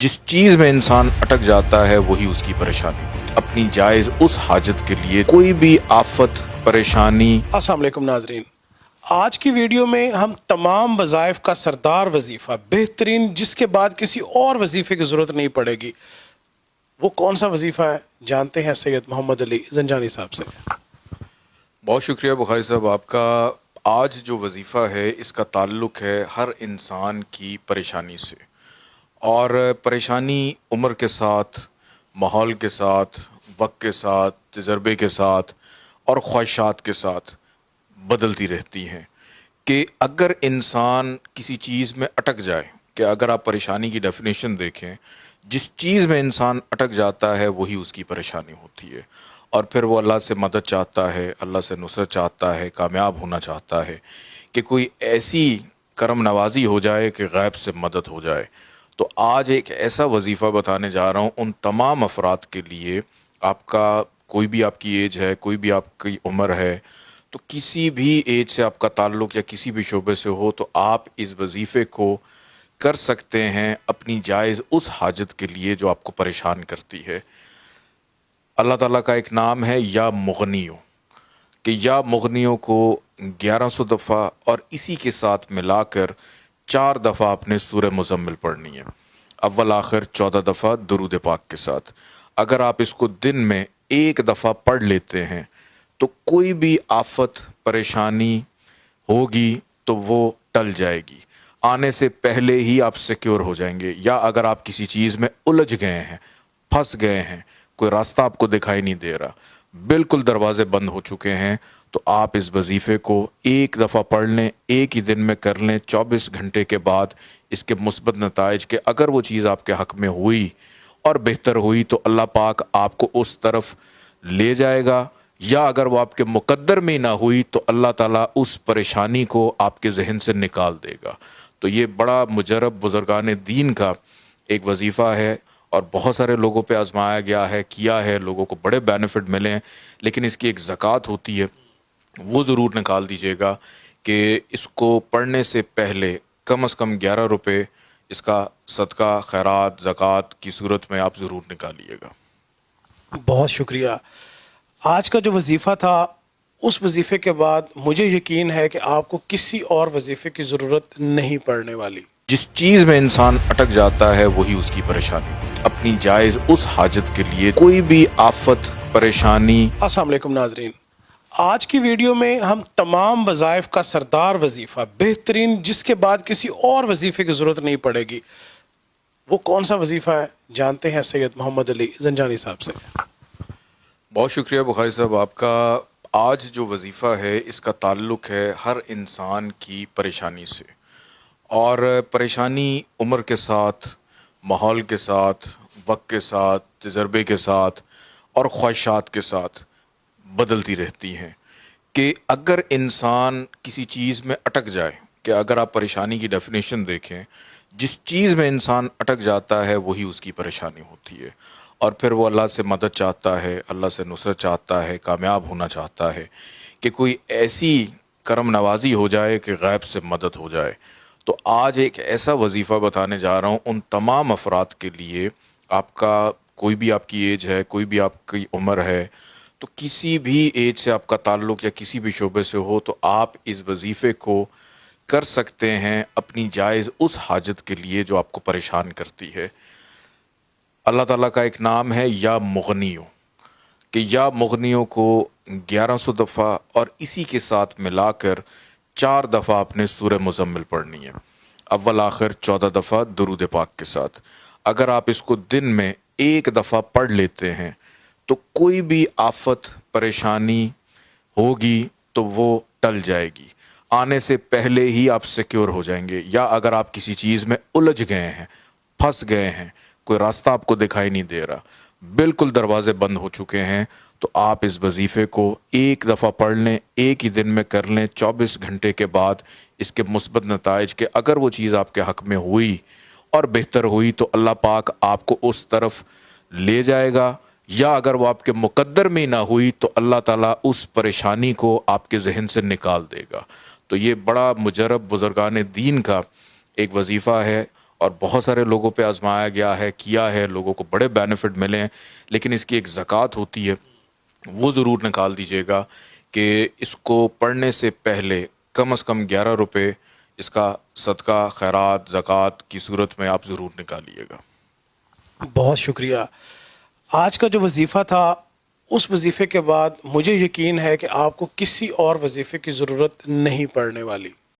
जिस चीज में इंसान अटक जाता है वही उसकी परेशानी। अपनी जायज उस हाजत के लिए कोई भी आफत परेशानी। अस्सलाम वालेकुम नाजरीन, आज की वीडियो में हम तमाम वज़ाइफ का सरदार वजीफ़ा बेहतरीन जिसके बाद किसी और वजीफ़े की ज़रूरत नहीं पड़ेगी, वो कौन सा वजीफ़ा है जानते हैं सैयद मोहम्मद अली ज़ंजानी साहब से। बहुत शुक्रिया बुखारी साहब आपका। आज जो वजीफ़ा है इसका ताल्लुक है हर इंसान की परेशानी से, और परेशानी उम्र के साथ, माहौल के साथ, वक्त के साथ, तजर्बे के साथ और ख्वाहिशात के साथ बदलती रहती हैं। कि अगर इंसान किसी चीज़ में अटक जाए, कि अगर आप परेशानी की डेफिनेशन देखें, जिस चीज़ में इंसान अटक जाता है वही उसकी परेशानी होती है। और फिर वो अल्लाह से मदद चाहता है, अल्लाह से नुसरत चाहता है, कामयाब होना चाहता है कि कोई ऐसी करम नवाजी हो जाए कि गैब से मदद हो जाए। तो आज एक ऐसा वजीफ़ा बताने जा रहा हूँ उन तमाम अफराद के लिए। आपका कोई भी आपकी एज है, कोई भी आपकी उम्र है, तो किसी भी एज से आपका ताल्लुक़ या किसी भी शोबे से हो, तो आप इस वजीफ़े को कर सकते हैं अपनी जायज़ उस हाजत के लिए जो आपको परेशान करती है। अल्लाह ताला का एक नाम है या मुगनियो, कि या मुगनियो को 1100 दफ़ा और इसी के साथ मिलाकर 4 दफ़ा आपने सूरह मुज़म्मिल पढ़नी है। अव्वल आखिर 14 दफ़ा दुरूद पाक के साथ। अगर आप इसको दिन में एक दफ़ा पढ़ लेते हैं तो कोई भी आफत परेशानी होगी तो वो टल जाएगी। आने से पहले ही आप सिक्योर हो जाएंगे। या अगर आप किसी चीज़ में उलझ गए हैं, फंस गए हैं, कोई रास्ता आपको दिखाई नहीं दे रहा, बिल्कुल दरवाजे बंद हो चुके हैं, तो आप इस वजीफ़े को एक दफ़ा पढ़ लें, एक ही दिन में कर लें। 24 घंटे के बाद इसके मुस्बत नताइज के, अगर वो चीज़ आपके हक़ में हुई और बेहतर हुई तो अल्लाह पाक आपको उस तरफ ले जाएगा, या अगर वो आपके मुकद्दर में ना हुई तो अल्लाह ताला उस परेशानी को आपके जहन से निकाल देगा। तो ये बड़ा मुजरब बुज़ुर्गान दीन का एक वजीफ़ा है और बहुत सारे लोगों पे आजमाया गया है, किया है, लोगों को बड़े बेनिफिट मिले हैं। लेकिन इसकी एक ज़कात होती है, वो ज़रूर निकाल दीजिएगा कि इसको पढ़ने से पहले कम से कम 11 रुपये इसका सदका, खैरात, ज़कात की सूरत में आप ज़रूर निकालिएगा। बहुत शुक्रिया। आज का जो वजीफ़ा था, उस वजीफ़े के बाद मुझे यकीन है कि आपको किसी और वजीफ़े की ज़रूरत नहीं पड़ने वाली। जिस चीज़ में इंसान अटक जाता है वही उसकी परेशानी। अपनी जायज़ उस हाजत के लिए कोई भी आफत परेशानी। अस्सलाम वालेकुम नाजरीन, आज की वीडियो में हम तमाम वज़ाइफ का सरदार वजीफ़ा बेहतरीन जिसके बाद किसी और वजीफ़े की ज़रूरत नहीं पड़ेगी, वो कौन सा वजीफ़ा है जानते हैं सैयद मोहम्मद अली ज़ंजानी साहब से। बहुत शुक्रिया बुखारी साहब आपका। आज जो वजीफ़ा है इसका ताल्लुक है हर इंसान की परेशानी से, और परेशानी उम्र के साथ, माहौल के साथ, वक्त के साथ, तजर्बे के साथ और ख्वाहिशात के साथ बदलती रहती हैं। कि अगर इंसान किसी चीज़ में अटक जाए, कि अगर आप परेशानी की डेफिनेशन देखें, जिस चीज़ में इंसान अटक जाता है वही उसकी परेशानी होती है। और फिर वो अल्लाह से मदद चाहता है, अल्लाह से नुसरत चाहता है, कामयाब होना चाहता है कि कोई ऐसी करम नवाजी हो जाए कि गैब से मदद हो जाए। तो आज एक ऐसा वजीफ़ा बताने जा रहा हूँ उन तमाम अफराद के लिए। आपका कोई भी आपकी एज है, कोई भी आपकी उम्र है, तो किसी भी एज से आपका ताल्लुक़ या किसी भी शोबे से हो, तो आप इस वजीफ़े को कर सकते हैं अपनी जायज़ उस हाजत के लिए जो आपको परेशान करती है। अल्लाह ताला का एक नाम है या मुगनियो, कि या मुगनियो को 1100 दफ़ा और इसी के साथ मिलाकर 4 दफ़ा आपने सूरह मुज़म्मिल पढ़नी है। अव्वल आखिर 14 दफ़ा दुरूद पाक के साथ। अगर आप इसको दिन में एक दफ़ा पढ़ लेते हैं तो कोई भी आफत परेशानी होगी तो वो टल जाएगी। आने से पहले ही आप सिक्योर हो जाएंगे। या अगर आप किसी चीज़ में उलझ गए हैं, फंस गए हैं, कोई रास्ता आपको दिखाई नहीं दे रहा, बिल्कुल दरवाजे बंद हो चुके हैं, तो आप इस वजीफ़े को एक दफ़ा पढ़ लें, एक ही दिन में कर लें। 24 घंटे के बाद इसके मुस्बत नताइज के, अगर वो चीज़ आपके हक़ में हुई और बेहतर हुई तो अल्लाह पाक आपको उस तरफ ले जाएगा, या अगर वो आपके मुकद्दर में ना हुई तो अल्लाह ताला उस परेशानी को आपके जहन से निकाल देगा। तो ये बड़ा मुजरब बुज़ुर्गान दीन का एक वजीफ़ा है اور بہت سارے لوگوں پہ آزمایا گیا ہے، کیا ہے، لوگوں کو بڑے بینیفٹ ملے ہیں، لیکن اس کی ایک زکوٰۃ ہوتی ہے، وہ ضرور نکال دیجیے گا کہ اس کو پڑھنے سے پہلے کم از کم 11 روپے اس کا صدقہ خیرات زکوٰۃ کی صورت میں آپ ضرور نکالیے گا۔ بہت شکریہ۔ آج کا جو وظیفہ تھا، اس وظیفے کے بعد مجھے یقین ہے کہ آپ کو کسی اور وظیفے کی ضرورت نہیں پڑنے والی۔